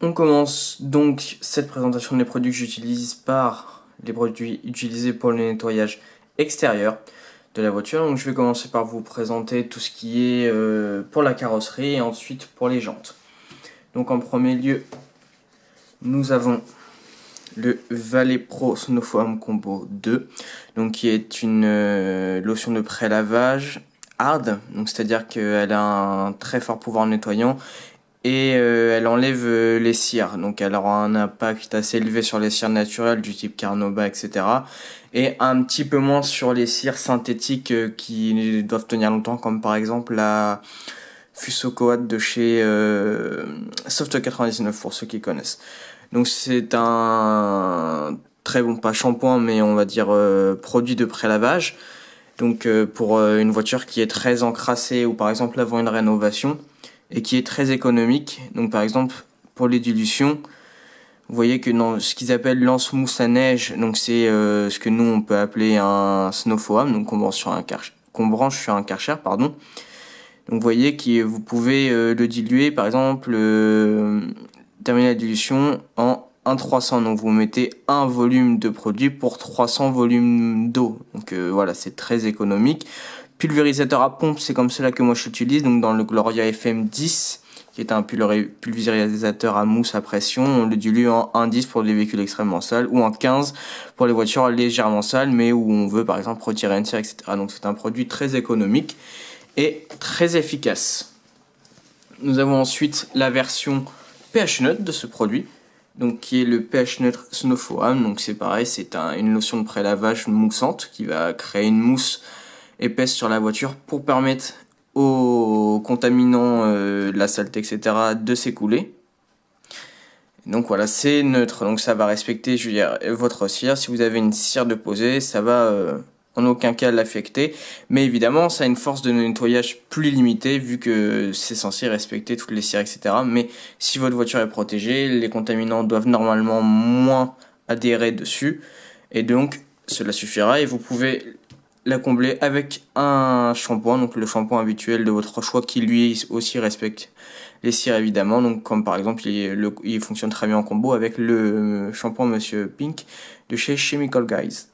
On commence donc cette présentation des produits que j'utilise par les produits utilisés pour le nettoyage extérieur de la voiture. Donc je vais commencer par vous présenter tout ce qui est pour la carrosserie et ensuite pour les jantes. Donc en premier lieu, nous avons le Valet Pro Snow Foam Combo 2, donc qui est une lotion de pré-lavage hard, donc c'est-à-dire qu'elle a un très fort pouvoir nettoyant et elle enlève les cires, donc elle aura un impact assez élevé sur les cires naturelles du type Carnauba, etc. et un petit peu moins sur les cires synthétiques qui doivent tenir longtemps, comme par exemple la Fusocoat de chez Soft 99 pour ceux qui connaissent. Donc c'est un très bon, pas shampoing, mais on va dire produit de pré-lavage. Donc pour une voiture qui est très encrassée ou par exemple avant une rénovation et qui est très économique. Donc par exemple pour les dilutions, vous voyez que dans ce qu'ils appellent lance-mousse à neige, donc c'est ce que nous on peut appeler un snow foam, donc qu'on branche sur un Karcher, pardon. Donc vous voyez que vous pouvez le diluer, par exemple, terminer la dilution en 1 300. Donc vous mettez un volume de produit pour 300 volumes d'eau. Donc voilà, c'est très économique. Pulvérisateur à pompe, c'est comme cela que moi j'utilise. Donc dans le Gloria FM10, qui est un pulvérisateur à mousse à pression, on le dilue en 1,10 pour les véhicules extrêmement sales ou en 15 pour les voitures légèrement sales, mais où on veut par exemple retirer une cire, etc. Donc c'est un produit très économique et très efficace. Nous avons ensuite la version pH neutre de ce produit, donc qui est le pH neutre Snow Foam. Donc c'est pareil, c'est une lotion de pré-lavage moussante qui va créer une mousse épaisse sur la voiture pour permettre aux contaminants, de la saleté, etc. de s'écouler. Donc voilà, c'est neutre, donc ça va respecter, je veux dire, votre cire. Si vous avez une cire de posée, ça va en aucun cas l'affecter, mais évidemment ça a une force de nettoyage plus limitée vu que c'est censé respecter toutes les cires, etc. Mais si votre voiture est protégée, les contaminants doivent normalement moins adhérer dessus, et donc cela suffira, et vous pouvez la combler avec un shampoing, donc le shampoing habituel de votre choix qui lui aussi respecte les cires évidemment, donc comme par exemple il fonctionne très bien en combo avec le shampoing Monsieur Pink de chez Chemical Guys.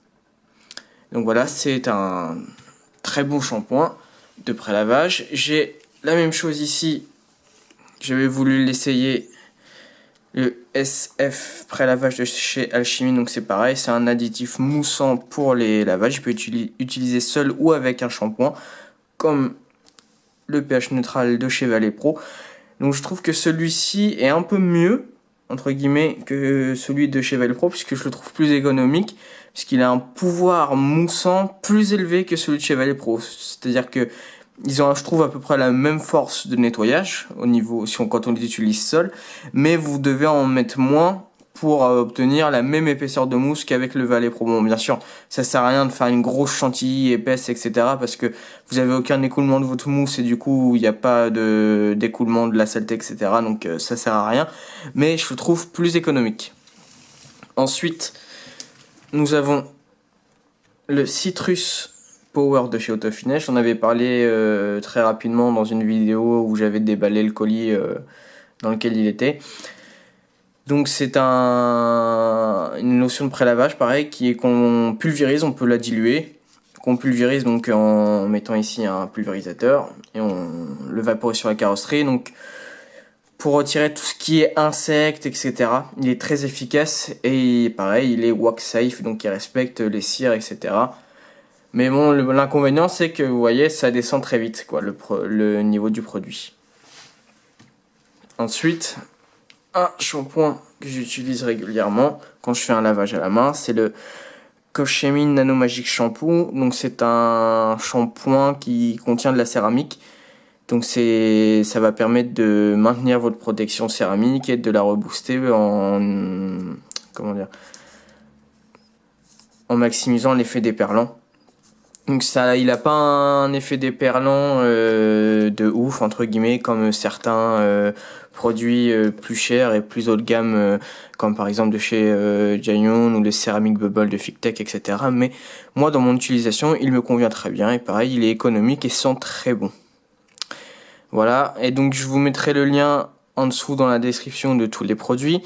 Donc voilà, c'est un très bon shampoing de pré-lavage. J'ai la même chose ici, j'avais voulu l'essayer, le SF pré-lavage de chez Alchemy, donc c'est pareil, c'est un additif moussant pour les lavages, il peut être utilisé seul ou avec un shampoing, comme le pH neutral de chez Valet Pro. Donc je trouve que celui-ci est un peu mieux, entre guillemets, que celui de chez Valet Pro, puisque je le trouve plus économique, puisqu'il a un pouvoir moussant plus élevé que celui de chez Valet Pro. C'est-à-dire que ils ont, je trouve, à peu près la même force de nettoyage au niveau, quand on les utilise seuls, mais vous devez en mettre moins pour obtenir la même épaisseur de mousse qu'avec le Valet Pro. Bon, bien sûr, ça sert à rien de faire une grosse chantilly épaisse, etc., parce que vous avez aucun écoulement de votre mousse et du coup, il n'y a pas d'écoulement de la saleté, etc., donc ça sert à rien, mais je le trouve plus économique. Ensuite, nous avons le Citrus Power de chez Autofinish. J'en avais parlé très rapidement dans une vidéo où j'avais déballé le colis dans lequel il était. Donc c'est une lotion de pré-lavage pareil qu'on pulvérise, on peut la diluer. Qu'on pulvérise donc en mettant ici un pulvérisateur et on le vaporise sur la carrosserie. Donc pour retirer tout ce qui est insectes, etc. Il est très efficace et pareil, il est wax safe, donc il respecte les cires, etc. Mais bon, l'inconvénient c'est que vous voyez, ça descend très vite, quoi, le niveau du produit. Ensuite, un shampoing que j'utilise régulièrement quand je fais un lavage à la main, c'est le Koshemi Nano Magic Shampoo. Donc c'est un shampoing qui contient de la céramique. Donc ça va permettre de maintenir votre protection céramique et de la rebooster en maximisant l'effet déperlant. Donc ça, il a pas un effet déperlant de ouf entre guillemets comme certains produits plus chers et plus haut de gamme comme par exemple de chez Giant ou le Ceramic Bubble de Fictech, etc. Mais moi dans mon utilisation il me convient très bien et pareil il est économique et sent très bon. Voilà, et donc je vous mettrai le lien en dessous dans la description de tous les produits.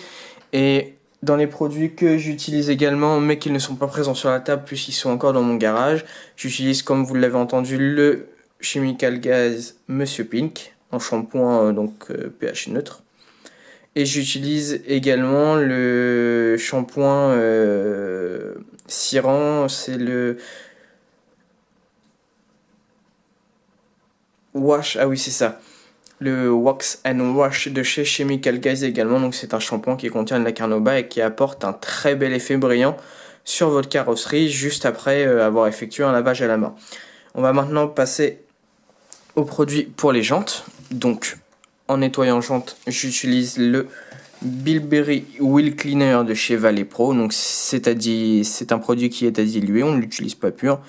Et dans les produits que j'utilise également, mais qui ne sont pas présents sur la table puisqu'ils sont encore dans mon garage, j'utilise, comme vous l'avez entendu, le Chemical Guys Monsieur Pink en shampoing pH neutre. Et j'utilise également le shampoing Siran, c'est le Wash, ah oui c'est ça, le Wax and Wash de chez Chemical Guys également. Donc c'est un shampoing qui contient de la carnauba et qui apporte un très bel effet brillant sur votre carrosserie juste après avoir effectué un lavage à la main. On va maintenant passer aux produits pour les jantes. Donc en nettoyant jantes, j'utilise le Bilberry Wheel Cleaner de chez Valet Pro. Donc c'est un produit qui est à diluer, on ne l'utilise pas pur.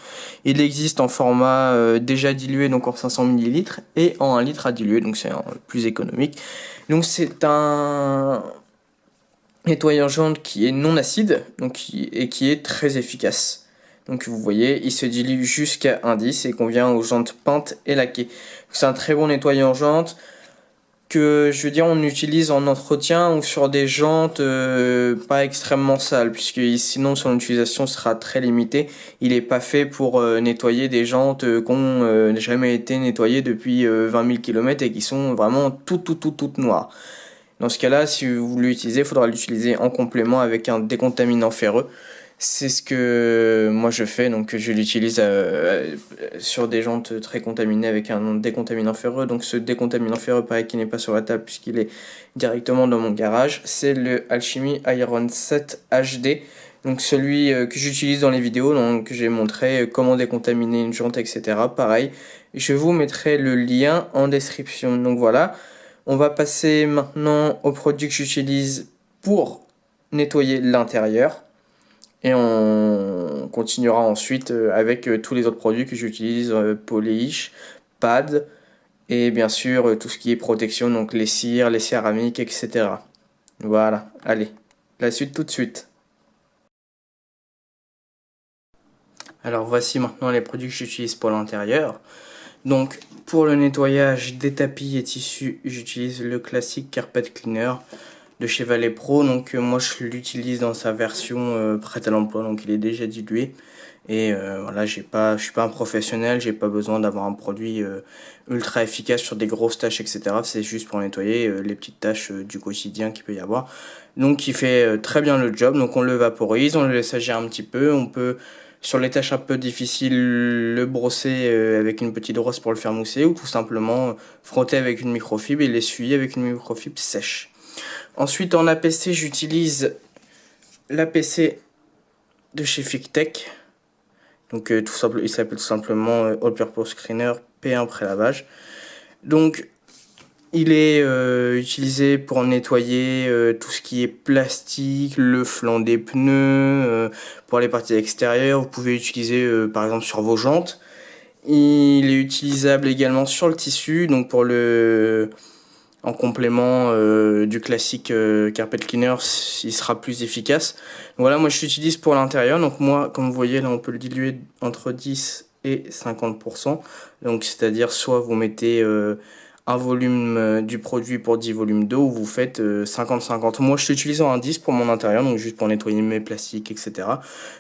Il existe en format déjà dilué, donc en 500 ml, et en 1 litre à diluer, donc c'est plus économique. Donc c'est un nettoyant jante qui est non acide, et qui est très efficace. Donc vous voyez, il se dilue jusqu'à 1,10 et convient aux jantes peintes et laquées. C'est un très bon nettoyant jante que je veux dire on utilise en entretien ou sur des jantes pas extrêmement sales, puisque sinon son utilisation sera très limitée. Il n'est pas fait pour nettoyer des jantes qui n'ont jamais été nettoyées depuis 20 000 km et qui sont vraiment toutes noires. Dans ce cas là, si vous l'utilisez, il faudra l'utiliser en complément avec un décontaminant ferreux. C'est ce que moi je fais, donc je l'utilise sur des jantes très contaminées avec un décontaminant ferreux. Donc ce décontaminant ferreux, pareil, qui n'est pas sur la table puisqu'il est directement dans mon garage, c'est le Alchemy Iron 7 HD. Donc celui que j'utilise dans les vidéos, donc j'ai montré comment décontaminer une jante, etc. Pareil, je vous mettrai le lien en description. Donc voilà, on va passer maintenant aux produits que j'utilise pour nettoyer l'intérieur. Et on continuera ensuite avec tous les autres produits que j'utilise, polish, pad, et bien sûr tout ce qui est protection, donc les cires, les céramiques, etc. Voilà, allez, la suite tout de suite. Alors voici maintenant les produits que j'utilise pour l'intérieur. Donc pour le nettoyage des tapis et tissus, j'utilise le classique Carpet Cleaner de chez Valet Pro. Donc moi je l'utilise dans sa version prête à l'emploi, donc il est déjà dilué. Et voilà, je suis pas un professionnel, j'ai pas besoin d'avoir un produit ultra efficace sur des grosses tâches, etc. C'est juste pour nettoyer les petites tâches du quotidien qu'il peut y avoir. Donc il fait très bien le job. Donc on le vaporise, on le laisse agir un petit peu, on peut sur les tâches un peu difficiles le brosser avec une petite brosse pour le faire mousser, ou tout simplement frotter avec une microfibre et l'essuyer avec une microfibre sèche. Ensuite en APC, j'utilise l'APC de chez Fictech. Donc il s'appelle tout simplement All Purpose Cleaner P1 pré-lavage. Donc il est utilisé pour nettoyer tout ce qui est plastique, le flanc des pneus, pour les parties extérieures. Vous pouvez l'utiliser par exemple sur vos jantes. Il est utilisable également sur le tissu, donc en complément du classique Carpet Cleaner, il sera plus efficace. Voilà, moi je l'utilise pour l'intérieur. Donc moi, comme vous voyez, là on peut le diluer entre 10 et 50%. Donc c'est-à-dire soit vous mettez un volume du produit pour 10 volumes d'eau, ou vous faites 50-50. Moi je l'utilise en 10 pour mon intérieur, donc juste pour nettoyer mes plastiques, etc.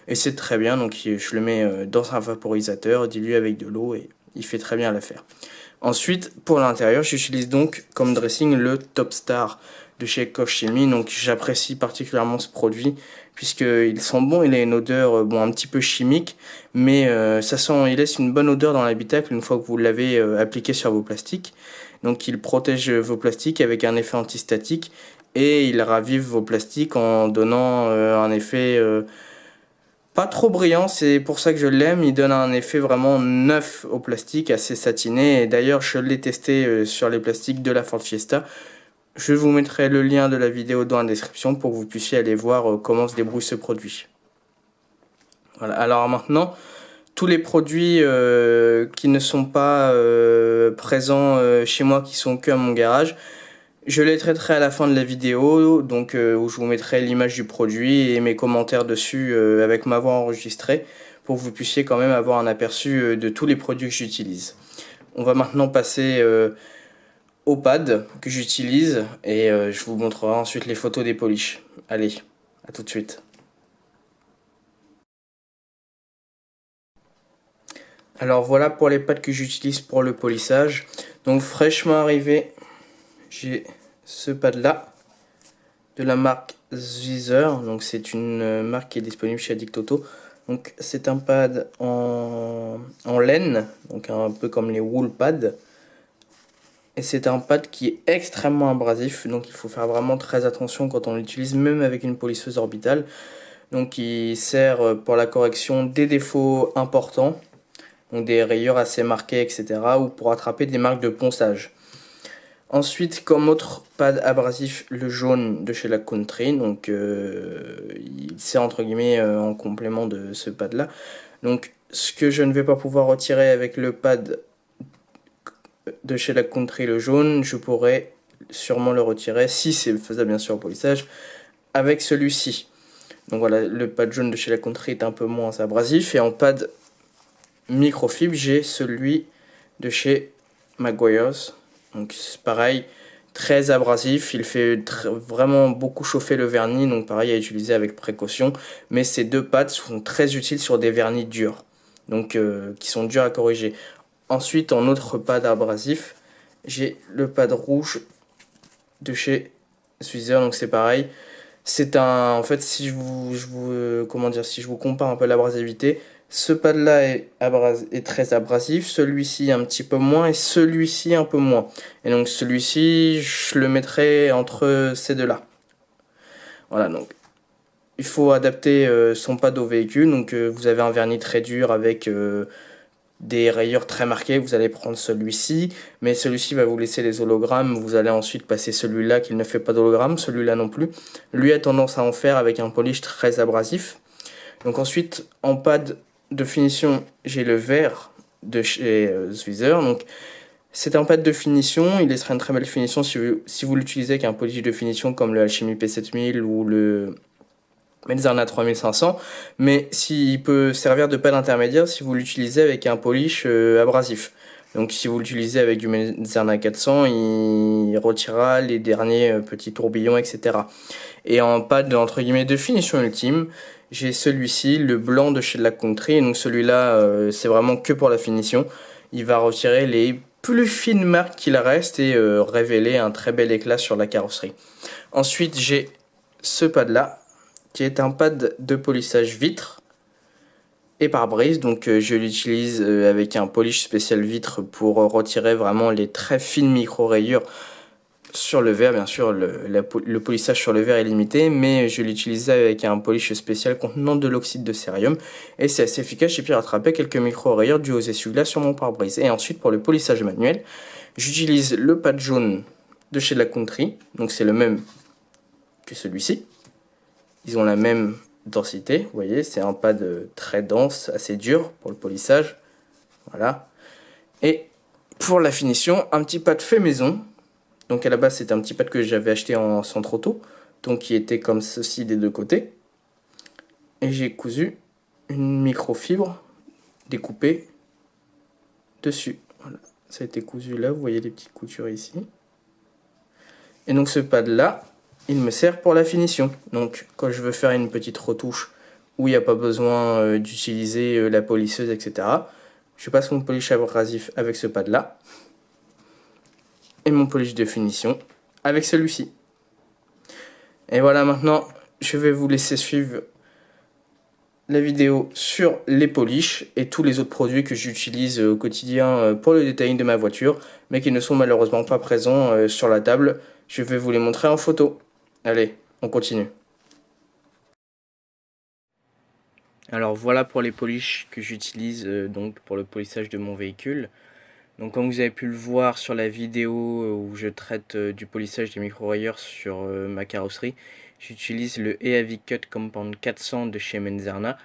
Et c'est très bien, donc je le mets dans un vaporisateur, dilué avec de l'eau, et il fait très bien l'affaire. Ensuite, pour l'intérieur, j'utilise donc comme dressing le Top Star de chez Koch Chemie. Donc j'apprécie particulièrement ce produit puisqu'il sent bon, il a une odeur un petit peu chimique, mais il laisse une bonne odeur dans l'habitacle une fois que vous l'avez appliqué sur vos plastiques. Donc il protège vos plastiques avec un effet antistatique et il ravive vos plastiques en donnant un effet pas trop brillant. C'est pour ça que je l'aime. Il donne un effet vraiment neuf au plastique, assez satiné. Et d'ailleurs, je l'ai testé sur les plastiques de la Ford Fiesta. Je vous mettrai le lien de la vidéo dans la description pour que vous puissiez aller voir comment se débrouille ce produit. Voilà. Alors maintenant, tous les produits qui ne sont pas présents chez moi, qui sont que à mon garage, je les traiterai à la fin de la vidéo, donc où je vous mettrai l'image du produit et mes commentaires dessus avec ma voix enregistrée, pour que vous puissiez quand même avoir un aperçu de tous les produits que j'utilise. On va maintenant passer au pad que j'utilise et je vous montrerai ensuite les photos des polishes. Allez, à tout de suite. Alors voilà pour les pads que j'utilise pour le polissage. Donc fraîchement arrivé, j'ai ce pad là de la marque Zweezer. Donc c'est une marque qui est disponible chez Addict Auto. Donc c'est un pad en laine, donc un peu comme les wool pads. Et c'est un pad qui est extrêmement abrasif, donc il faut faire vraiment très attention quand on l'utilise, même avec une polisseuse orbitale. Donc il sert pour la correction des défauts importants, donc des rayures assez marquées, etc. ou pour attraper des marques de ponçage. Ensuite, comme autre pad abrasif, le jaune de chez La Country, donc il sert entre guillemets en complément de ce pad là. Donc ce que je ne vais pas pouvoir retirer avec le pad de chez La Country, le jaune, je pourrais sûrement le retirer, si c'est faisable bien sûr au polissage, avec celui-ci. Donc voilà, le pad jaune de chez La Country est un peu moins abrasif, et en pad microfibre, j'ai celui de chez Meguiar's. Donc c'est pareil, très abrasif, il fait vraiment beaucoup chauffer le vernis, donc pareil à utiliser avec précaution. Mais ces deux pads sont très utiles sur des vernis durs, donc qui sont durs à corriger. Ensuite, en autre pad abrasif, j'ai le pad rouge de chez Swissair, donc c'est pareil. C'est un, en fait, si comment dire, si je vous compare un peu l'abrasivité, ce pad là est très abrasif, celui-ci un petit peu moins et celui-ci un peu moins. Et donc celui-ci, je le mettrai entre ces deux-là. Voilà, donc il faut adapter son pad au véhicule. Donc vous avez un vernis très dur avec des rayures très marquées, vous allez prendre celui-ci, mais celui-ci va vous laisser les hologrammes, vous allez ensuite passer celui-là qui ne fait pas d'hologramme, celui-là non plus. Lui a tendance à en faire avec un polish très abrasif. Donc ensuite, en pad de finition, j'ai le vert de chez Swissair. Donc c'est un pad de finition, il laissera une très belle finition si vous l'utilisez avec un polish de finition comme le Alchemy P7000 ou le Menzerna 3500, mais s'il peut servir de pad intermédiaire si vous l'utilisez avec un polish abrasif. Donc si vous l'utilisez avec du Menzerna 400, il retirera les derniers petits tourbillons, etc. Et en pad entre guillemets de finition ultime, j'ai celui-ci, le blanc de chez La Country. Et donc celui-là, c'est vraiment que pour la finition. Il va retirer les plus fines marques qu'il reste et révéler un très bel éclat sur la carrosserie. Ensuite, j'ai ce pad-là, qui est un pad de polissage vitre et pare-brise. Donc je l'utilise avec un polish spécial vitre pour retirer vraiment les très fines micro-rayures sur le verre. Bien sûr, le polissage sur le verre est limité, mais je l'utilise avec un polish spécial contenant de l'oxyde de cérium et c'est assez efficace. J'ai pu rattraper quelques micro-rayures dues aux essuie-glaces sur mon pare-brise. Et ensuite, pour le polissage manuel, j'utilise le pad jaune de chez La Country, donc c'est le même que celui-ci. Ils ont la même densité, vous voyez, c'est un pad très dense, assez dur pour le polissage. Voilà. Et pour la finition, un petit pad fait maison. Donc à la base, c'est un petit pad que j'avais acheté en centre auto, donc qui était comme ceci des deux côtés. Et j'ai cousu une microfibre découpée dessus. Voilà. Ça a été cousu là, vous voyez les petites coutures ici. Et donc ce pad là, il me sert pour la finition. Donc quand je veux faire une petite retouche où il n'y a pas besoin d'utiliser la polisseuse, etc., je passe mon polish abrasif avec ce pad là et mon polish de finition avec celui-ci. Et voilà, maintenant je vais vous laisser suivre la vidéo sur les polishes et tous les autres produits que j'utilise au quotidien pour le detailing de ma voiture, mais qui ne sont malheureusement pas présents sur la table. Je vais vous les montrer en photo. Allez, on continue. Alors voilà pour les polishes que j'utilise donc pour le polissage de mon véhicule. Donc comme vous avez pu le voir sur la vidéo où je traite du polissage des micro-rayures sur ma carrosserie, j'utilise le EAV Cut Compound 400 de chez Menzerna.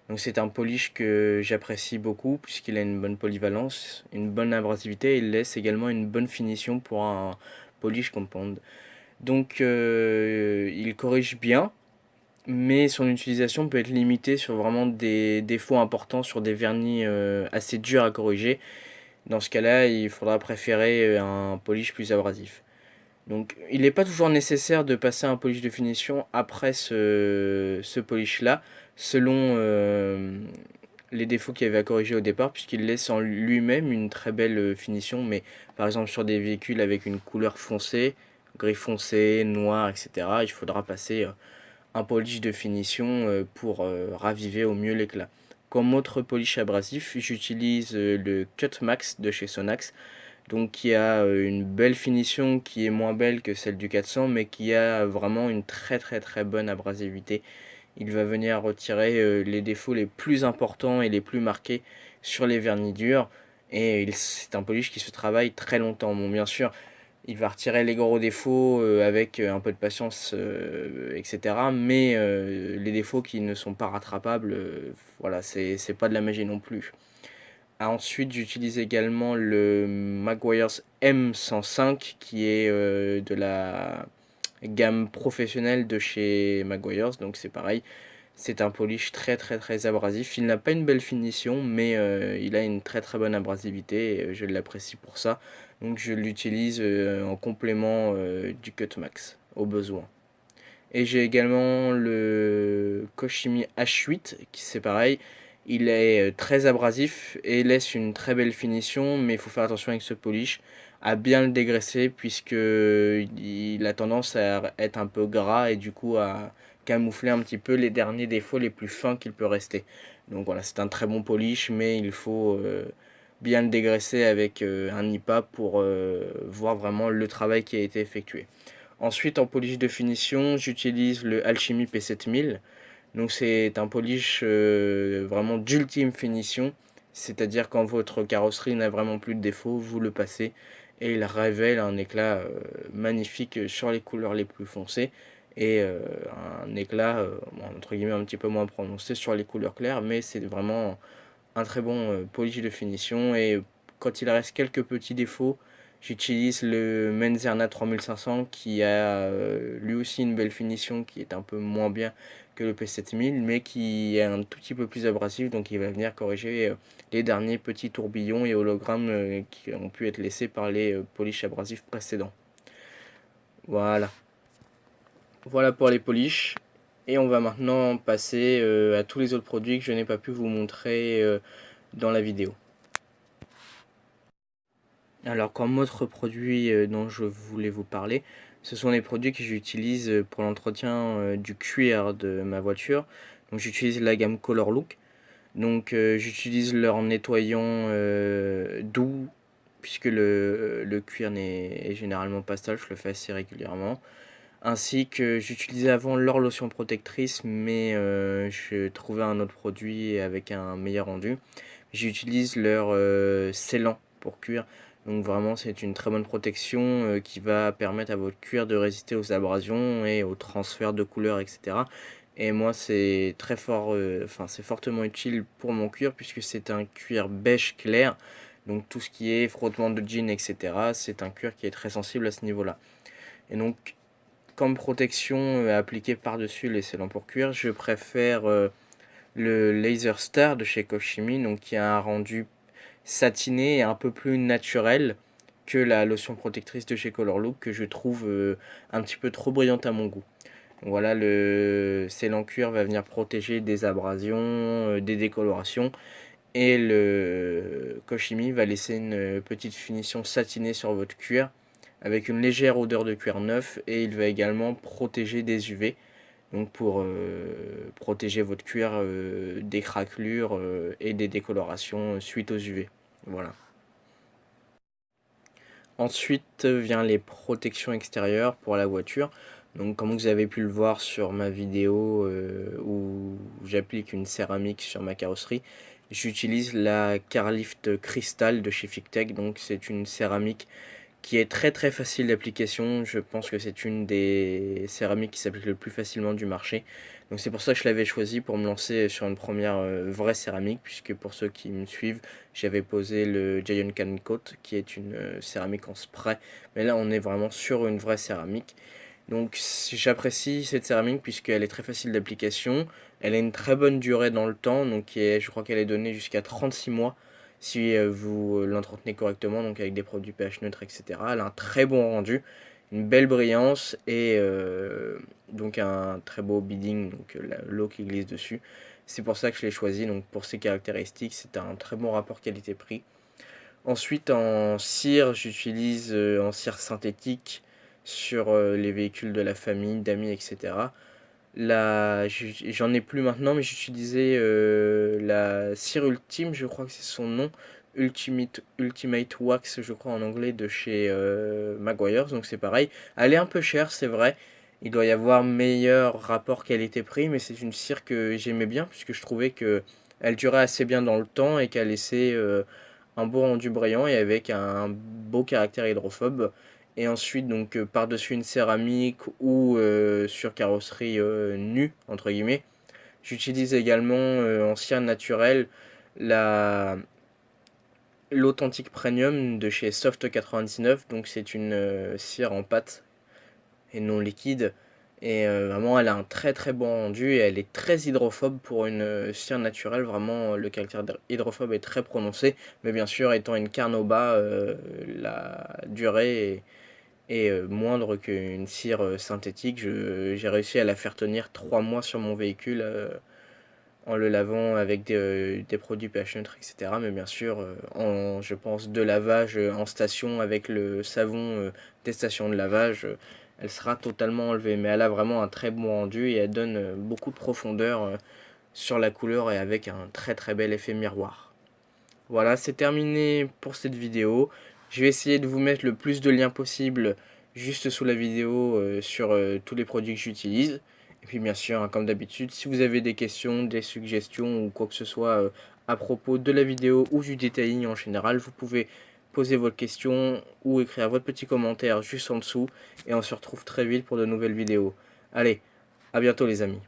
Donc c'est un polish que j'apprécie beaucoup puisqu'il a une bonne polyvalence, une bonne abrasivité et il laisse également une bonne finition pour un polish compound. Donc il corrige bien, mais son utilisation peut être limitée sur vraiment des défauts importants, sur des vernis assez durs à corriger. Dans ce cas-là, il faudra préférer un polish plus abrasif. Donc il n'est pas toujours nécessaire de passer un polish de finition après ce polish-là, selon les défauts qu'il y avait à corriger au départ, puisqu'il laisse en lui-même une très belle finition, mais par exemple sur des véhicules avec une couleur foncée, gris foncé, noir, etc., il faudra passer un polish de finition pour raviver au mieux l'éclat. Comme autre polish abrasif, j'utilise le Cut Max de chez Sonax, donc qui a une belle finition qui est moins belle que celle du 400, mais qui a vraiment une très très très bonne abrasivité. Il va venir retirer les défauts les plus importants et les plus marqués sur les vernis durs, et c'est un polish qui se travaille très longtemps. Bon, bien sûr, il va retirer les gros défauts avec un peu de patience, etc. Mais les défauts qui ne sont pas rattrapables, voilà, c'est pas de la magie non plus. Ensuite, j'utilise également le Meguiar's M105 qui est de la gamme professionnelle de chez Meguiar's. Donc c'est pareil, c'est un polish très très très abrasif. Il n'a pas une belle finition, mais il a une très très bonne abrasivité et je l'apprécie pour ça. Donc je l'utilise en complément du Cut Max au besoin. Et j'ai également le Koshimi H8 qui c'est pareil. Il est très abrasif et laisse une très belle finition, mais il faut faire attention avec ce polish à bien le dégraisser puisque il a tendance à être un peu gras et du coup à camoufler un petit peu les derniers défauts les plus fins qu'il peut rester. Donc voilà, c'est un très bon polish, mais il faut bien le dégraisser avec un IPA pour voir vraiment le travail qui a été effectué. Ensuite, en polish de finition, j'utilise le Alchemy P7000. Donc c'est un polish vraiment d'ultime finition, c'est-à-dire quand votre carrosserie n'a vraiment plus de défauts, vous le passez et il révèle un éclat magnifique sur les couleurs les plus foncées et un éclat entre guillemets un petit peu moins prononcé sur les couleurs claires, mais c'est vraiment un très bon polish de finition. Et quand il reste quelques petits défauts, j'utilise le Menzerna 3500 qui a lui aussi une belle finition qui est un peu moins bien que le P7000 mais qui est un tout petit peu plus abrasif, donc il va venir corriger les derniers petits tourbillons et hologrammes qui ont pu être laissés par les polish abrasifs précédents. Voilà. Voilà pour les polish. Et on va maintenant passer à tous les autres produits que je n'ai pas pu vous montrer dans la vidéo. Alors comme autre produit dont je voulais vous parler, ce sont les produits que j'utilise pour l'entretien du cuir de ma voiture. Donc j'utilise la gamme Color Look. Donc j'utilise leur nettoyant doux, puisque le cuir est généralement pas sale, je le fais assez régulièrement. Ainsi que j'utilisais avant leur lotion protectrice, mais je trouvais un autre produit avec un meilleur rendu. J'utilise leur scellant pour cuir. Donc vraiment c'est une très bonne protection qui va permettre à votre cuir de résister aux abrasions et aux transferts de couleurs, etc. Et moi c'est très fort, c'est fortement utile pour mon cuir puisque c'est un cuir beige clair. Donc tout ce qui est frottement de jean, etc. c'est un cuir qui est très sensible à ce niveau-là. Et donc comme protection appliquée par-dessus les scellants pour cuir, je préfère le Laser Star de chez Koshimi, donc qui a un rendu satiné et un peu plus naturel que la lotion protectrice de chez Color Look que je trouve un petit peu trop brillante à mon goût. Donc voilà, le scellant cuir va venir protéger des abrasions, des décolorations, et le Koshimi va laisser une petite finition satinée sur votre cuir avec une légère odeur de cuir neuf, et il va également protéger des UV, donc pour protéger votre cuir des craquelures et des décolorations suite aux UV. Voilà. Ensuite vient les protections extérieures pour la voiture. Donc comme vous avez pu le voir sur ma vidéo où j'applique une céramique sur ma carrosserie, j'utilise la Carlift Crystal de chez Fictech. Donc c'est une céramique qui est très très facile d'application. Je pense que c'est une des céramiques qui s'applique le plus facilement du marché. Donc c'est pour ça que je l'avais choisi pour me lancer sur une première vraie céramique, puisque pour ceux qui me suivent, j'avais posé le Giant Can Coat qui est une céramique en spray. Mais là on est vraiment sur une vraie céramique. Donc j'apprécie cette céramique puisqu'elle est très facile d'application. Elle a une très bonne durée dans le temps, donc je crois qu'elle est donnée jusqu'à 36 mois. si vous l'entretenez correctement, donc avec des produits pH neutre, etc. Elle a un très bon rendu, une belle brillance et donc un très beau beading, donc l'eau qui glisse dessus. C'est pour ça que je l'ai choisi, donc pour ses caractéristiques, c'est un très bon rapport qualité-prix. Ensuite, en cire, j'utilise en cire synthétique sur les véhicules de la famille, d'amis, etc. Là, j'en ai plus maintenant, mais j'utilisais la cire ultime, je crois que c'est son nom, Ultimate Wax, je crois en anglais, de chez Maguire's, donc c'est pareil. Elle est un peu chère, c'est vrai. Il doit y avoir meilleur rapport qualité-prix, mais c'est une cire que j'aimais bien, puisque je trouvais que elle durait assez bien dans le temps et qu'elle laissait un beau rendu brillant et avec un beau caractère hydrophobe. Et ensuite, donc par-dessus une céramique ou sur carrosserie nue, entre guillemets, j'utilise également en cire naturelle la l'authentique premium de chez Soft 99. Donc c'est une cire en pâte et non liquide. Et vraiment, elle a un très très bon rendu et elle est très hydrophobe pour une cire naturelle. Vraiment, le caractère hydrophobe est très prononcé. Mais bien sûr, étant une Carnauba, la durée est moindre qu'une cire synthétique. J'ai réussi à la faire tenir 3 mois sur mon véhicule en le lavant avec des produits pH neutre, etc. Mais bien sûr, je pense, de lavage en station avec le savon des stations de lavage, elle sera totalement enlevée. Mais elle a vraiment un très bon rendu et elle donne beaucoup de profondeur sur la couleur et avec un très très bel effet miroir. Voilà, c'est terminé pour cette vidéo. Je vais essayer de vous mettre le plus de liens possible juste sous la vidéo sur tous les produits que j'utilise. Et puis bien sûr, hein, comme d'habitude, si vous avez des questions, des suggestions ou quoi que ce soit à propos de la vidéo ou du detailing en général, vous pouvez poser votre question ou écrire votre petit commentaire juste en dessous. Et on se retrouve très vite pour de nouvelles vidéos. Allez, à bientôt les amis.